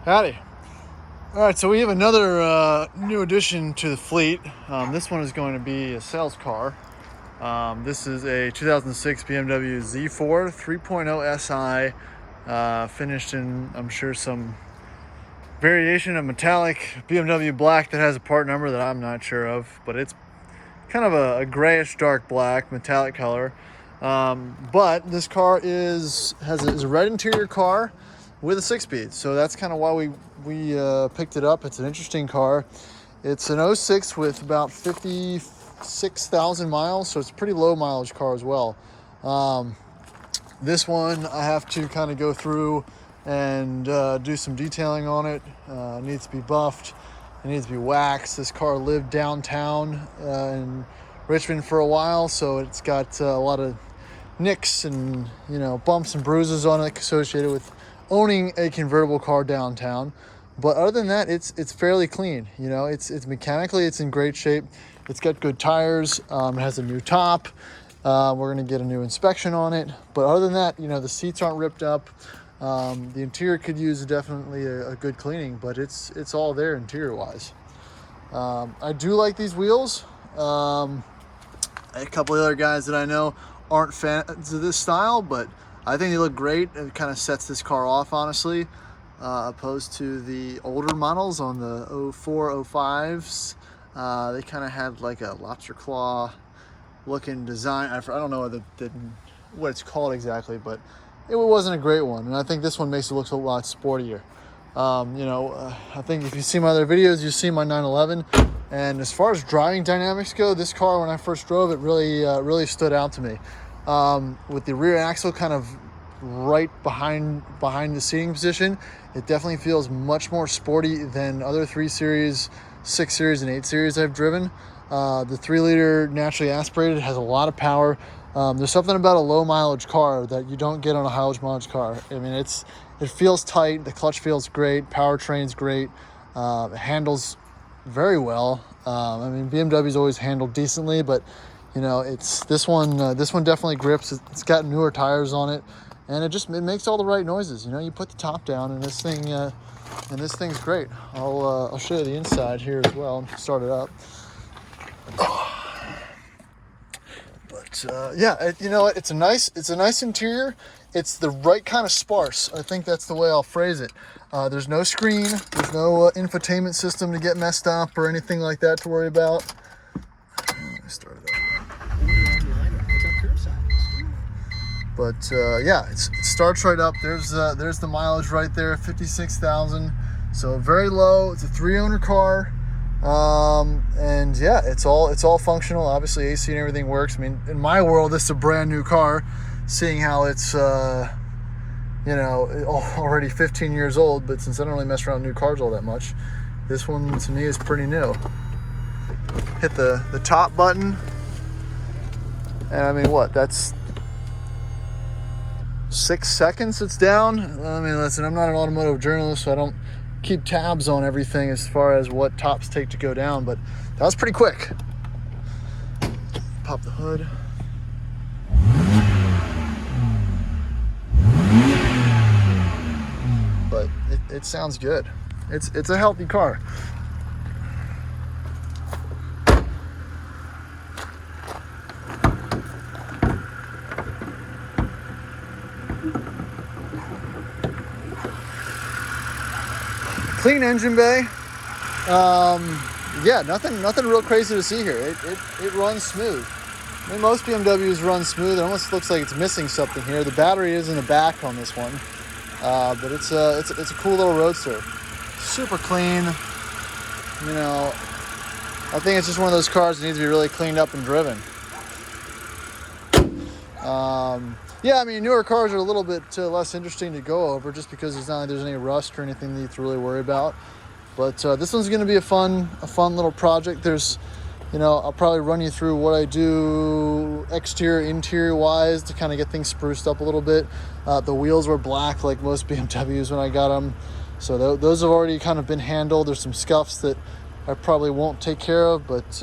Howdy. All right, so we have another new addition to the fleet. This one is going to be a sales car. This is a 2006 BMW Z4 3.0 SI, finished in, I'm sure, some variation of metallic BMW black that has a part number that I'm not sure of, but it's kind of a grayish dark black metallic color. But this car is a red interior car with a 6-speed, so that's kind of why we picked it up. It's an interesting car. It's an 06 with about 56,000 miles, so it's a pretty low mileage car as well. This one I have to kind of go through and do some detailing on it. It needs to be buffed. It needs to be waxed. This car lived downtown in Richmond for a while, so it's got a lot of nicks and bumps and bruises on it associated with owning a convertible car downtown. But other than that, it's fairly clean. It's mechanically, it's in great shape. It's got good tires. It has a new top. We're gonna get a new inspection on it. But other than that, the seats aren't ripped up. The interior could use definitely a good cleaning, but it's all there interior wise. I do like these wheels. A couple of other guys that I know aren't fans of this style, but I think they look great. It kind of sets this car off, honestly, opposed to the older models on the 04, 05s. They kind of had like a lobster claw looking design. I don't know what it's called exactly, but it wasn't a great one. And I think this one makes it look a lot sportier. I think if you see my other videos, you see my 911. And as far as driving dynamics go, this car, when I first drove it, really stood out to me. With the rear axle kind of right behind the seating position, it definitely feels much more sporty than other 3 Series, 6 Series, and 8 Series I've driven. The 3-liter naturally aspirated has a lot of power. There's something about a low mileage car that you don't get on a high mileage car. I mean, it feels tight. The clutch feels great. Powertrain's great. It handles very well. BMW's always handled decently, but it's this one definitely grips. It's got newer tires on it, and it makes all the right noises. You put the top down, and this thing's great. I'll show you the inside here as well. Start it up. But it's a nice interior. It's the right kind of sparse. I think that's the way I'll phrase it. There's no screen. There's no infotainment system to get messed up or anything like that to worry about. Let me start it up. But it starts right up. There's the mileage right there, 56,000. So very low. It's a 3-owner car. It's all functional. Obviously AC and everything works. I mean, in my world, this is a brand new car, seeing how it's already 15 years old, but since I don't really mess around with new cars all that much, this one to me is pretty new. Hit the top button, and that's 6 seconds it's down. I mean, listen, I'm not an automotive journalist, so I don't keep tabs on everything as far as what tops take to go down, but that was pretty quick. Pop the hood. But it sounds good. It's a healthy car. Clean engine bay. Nothing real crazy to see here. It runs smooth. I mean, most BMWs run smooth. It almost looks like it's missing something here. The battery is in the back on this one, but it's a cool little roadster. Super clean. I think it's just one of those cars that needs to be really cleaned up and driven. Newer cars are a little bit less interesting to go over, just because it's not like there's any rust or anything that you have to really worry about. But this one's going to be a fun little project. I'll probably run you through what I do exterior, interior wise to kind of get things spruced up a little bit. The wheels were black like most BMWs when I got them, so those have already kind of been handled. There's some scuffs that I probably won't take care of, but if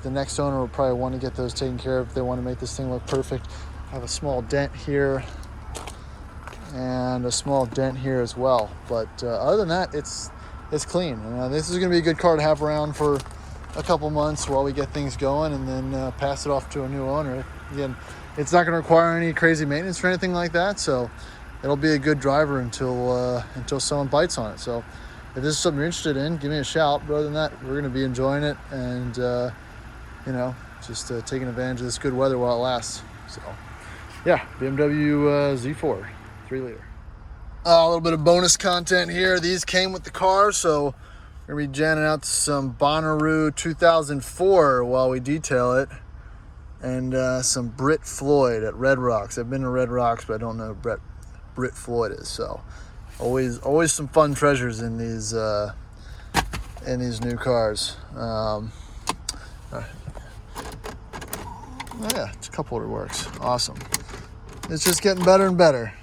the next owner will probably want to get those taken care of if they want to make this thing look perfect. I have a small dent here, and a small dent here as well. But other than that, it's clean. This is going to be a good car to have around for a couple months while we get things going, and then pass it off to a new owner. Again, it's not going to require any crazy maintenance or anything like that, so it'll be a good driver until someone bites on it. So if this is something you're interested in, give me a shout. But other than that, we're going to be enjoying it and just taking advantage of this good weather while it lasts. So yeah, BMW Z4 3-liter. A little bit of bonus content here. These came with the car, so we're going to be jamming out some Bonnaroo 2004 while we detail it, and some Brit Floyd at Red Rocks. I've been to Red Rocks, but I don't know who Brit Floyd is. So always some fun treasures in these new cars. Oh yeah, it's a cup holder works. Awesome. It's just getting better and better.